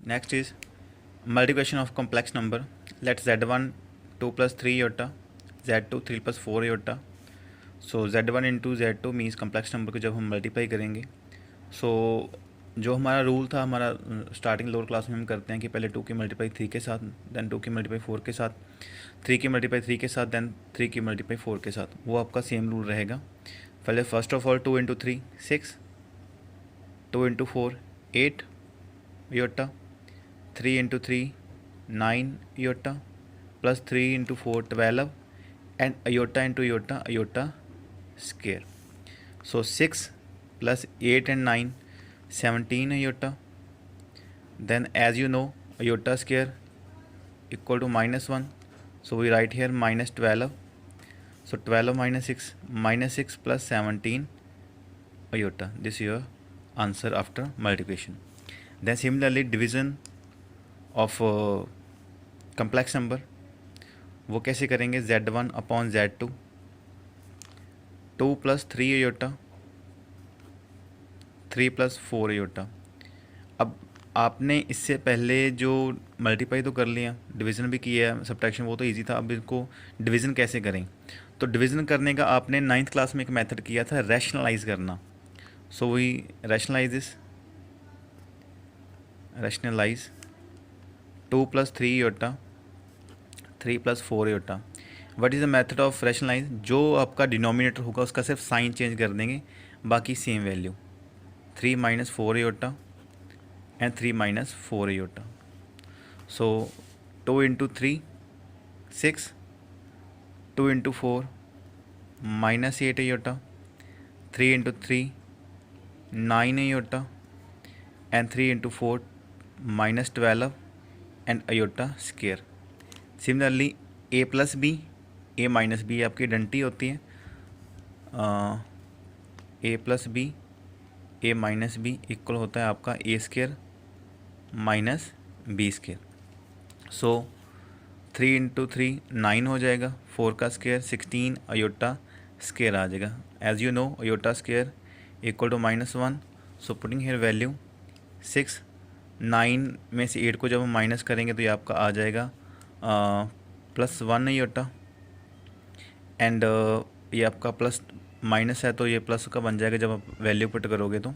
Next is multiplication of complex number. Let z1 2 plus 3 iota, z2 3 plus 4 iota. So z1 into z2 means complex number को जब हम multiply करेंगे, सो जो हमारा rule था, हमारा स्टार्टिंग लोअर क्लास में हम करते हैं कि पहले 2 की मल्टीप्लाई 3 के साथ, देन 2 की मल्टीप्लाई 4 के साथ, 3 की मल्टीप्लाई 3 के साथ, देन 3 की मल्टीप्लाई 4 के साथ, वो आपका सेम रूल रहेगा। पहले first of all 2 into 3 6, 2 into 4 8 iota, 3 into 3 9 iota, plus 3 into 4 12, and iota into iota square. So 6 plus 8 and 9 17 iota. Then as you know, iota square equal to -1, so we write here -12. So 12 minus 6 plus 17 iota. This is your answer after multiplication. Then similarly division of complex number, वो कैसे करेंगे? z1 upon z2, 2 plus 3 iota, 3 plus 4 iota. अब आपने इससे पहले जो multiply तो कर लिया, डिवीज़न भी किया है, सब्ट्रैक्शन वो तो इजी था. अब इसको डिवीज़न कैसे करें? तो डिवीज़न करने का आपने 9th क्लास में एक मेथड किया था, रैशनलाइज करना. So we rationalise this, rationalise 2 plus 3 iota, 3 plus 4 iota. What is the method of rationalise? जो आपका डिनोमिनेटर होगा उसका सिर्फ साइन चेंज कर देंगे, बाकी same value. 3 minus 4 iota and 3 minus 4 iota. So 2 into 3 6, 2 into 4 minus 8 iota, 3 into 3 9 iota, and 3 into 4 minus 12 and iota square. Similarly a plus b, a minus b आपकी डंटी होती है, a plus b, a minus B equal होता है आपका A square minus B square. So 3 into 3 9 हो जाएगा, 4 का square 16 iota square आ जाएगा. As you know iota square equal to -1. So putting here value 6, 9 में से 8 को जब हम माइनस करेंगे तो ये आपका आ जाएगा +1 iota, एंड ये आपका प्लस माइनस है तो ये प्लस का बन जाएगा जब आप वैल्यू पुट करोगे तो.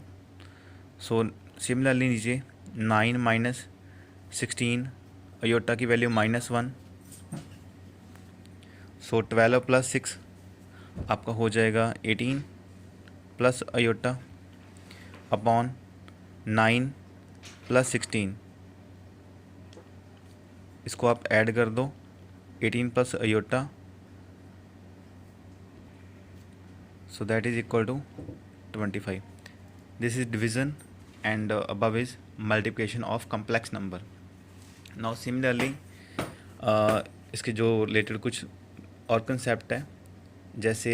सो सिमिलरली नीचे 9 माइनस 16 iota की वैल्यू -1. सो 12 प्लस 6 आपका हो जाएगा 18 प्लस iota अपॉन 9 प्लस 16. इसको आप ऐड कर दो, 18 plus iota, so that is equal to 25. This is division and above is multiplication of complex number. Now similarly इसके जो रिलेटेड कुछ और कंसेप्ट है, जैसे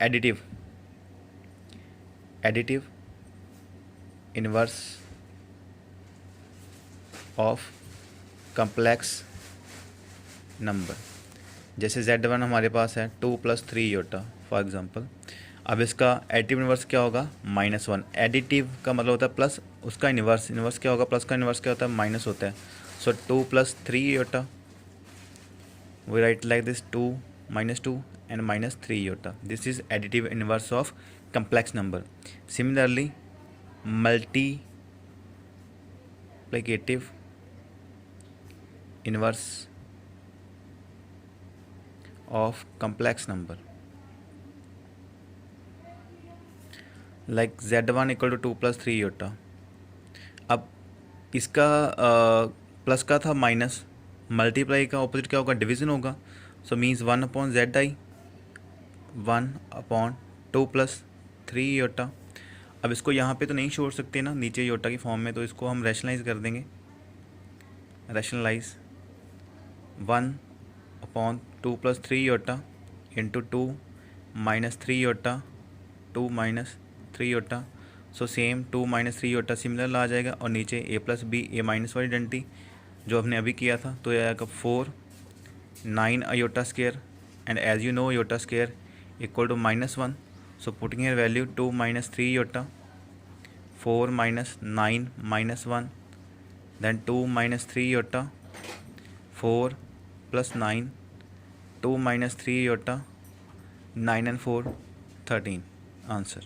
additive inverse of complex number. जैसे z1 हमारे पास है 2 प्लस 3 iota फॉर एग्जांपल. अब इसका एडिटिव इनवर्स क्या होगा? -1. एडिटिव का मतलब होता है प्लस, उसका इनवर्स क्या होगा? प्लस का इनवर्स क्या होता है? माइनस होता है. So 2 plus 3 iota, we write like this 2 minus 2 and minus 3 iota. This is additive inverse of complex number. Similarly multiplicative inverse of complex number, like z1 equal to 2 plus 3 iota. अब इसका plus का था minus, multiply का opposite क्या होगा? Division होगा. So means 1 upon Z I, 1 upon 2 plus 3 iota. अब इसको यहाँ पे तो नहीं छोड़ सकते ना, नीचे iota की फॉर्म में, तो इसको हम रैशनलाइज कर देंगे. Rationalize 1 upon 2 plus 3 iota into 2 minus 3 iota, 2 minus 3 iota. So same 2 minus 3 iota similar आ जाएगा, और नीचे a plus B, a minus वाली डंटी जो हमने अभी किया था, तो यह आएगा 4 9 iota square, and as you know iota square equal to -1. So putting here value 2 minus 3 iota, 4 minus 9 minus 1, then 2 minus 3 iota, 4 plus 9, 2 minus 3 iota, 9 and 4 13 answer.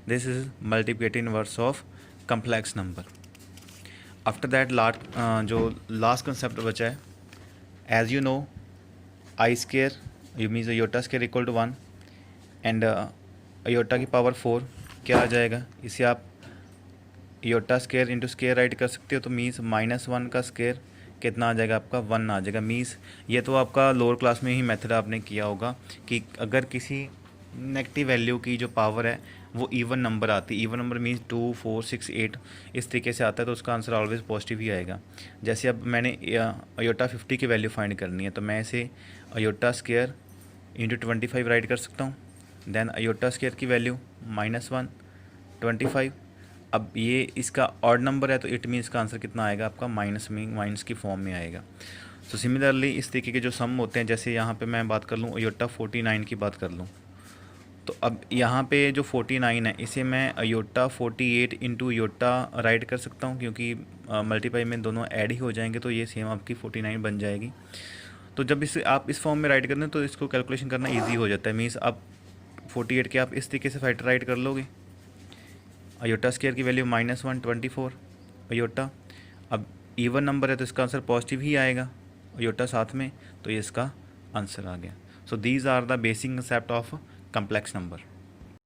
This is multiplicative inverse of complex number. After that जो last concept बचा है, as you know I square you means iota square equal to 1 and iota की power 4 क्या आ जाएगा, इसे आप iota square into square right कर सकते हो, तो मीन्स -1 का स्केयर कितना आ जाएगा आपका 1 आ जाएगा। मीन्स ये तो आपका लोअर क्लास में ही मेथड आपने किया होगा कि अगर किसी नेगेटिव वैल्यू की जो पावर है वो इवन नंबर आती है, इवन नंबर मीन्स 2 4 6 8 इस तरीके से आता है, तो उसका आंसर ऑलवेज पॉजिटिव ही आएगा। जैसे अब मैंने iota 50 की वैल्यू फाइंड करनी है, तो मैं इसे iota स्केयर इंटू 25 राइट कर सकता हूँ, देन iota स्केयर की वैल्यू -1 25। अब ये इसका ऑड नंबर है, तो इट मीन इसका आंसर कितना आएगा आपका माइनस की फॉर्म में आएगा। तो सिमिलरली इस तरीके के जो सम होते हैं, जैसे यहाँ पे मैं बात कर लूँ iota 49 की बात कर लूँ, तो अब यहाँ पे जो 49 है इसे मैं iota 48 इंटू iota राइट कर सकता हूँ, क्योंकि मल्टीप्लाई में दोनों ऐड ही हो जाएंगे, तो ये सेम आपकी 49 बन जाएगी। तो जब इसे आप इस फॉर्म में राइट करते हैं तो इसको कैलकुलेशन करना ईजी हो जाता है। मीन्स आप 48 के आप इस तरीके से फैक्टर राइट कर लोगे, iota स्केयर की वैल्यू -1 24 iota। अब इवन नंबर है तो इसका आंसर पॉजिटिव ही आएगा, iota साथ में, तो ये इसका आंसर आ गया। So these are the basic concept of complex number.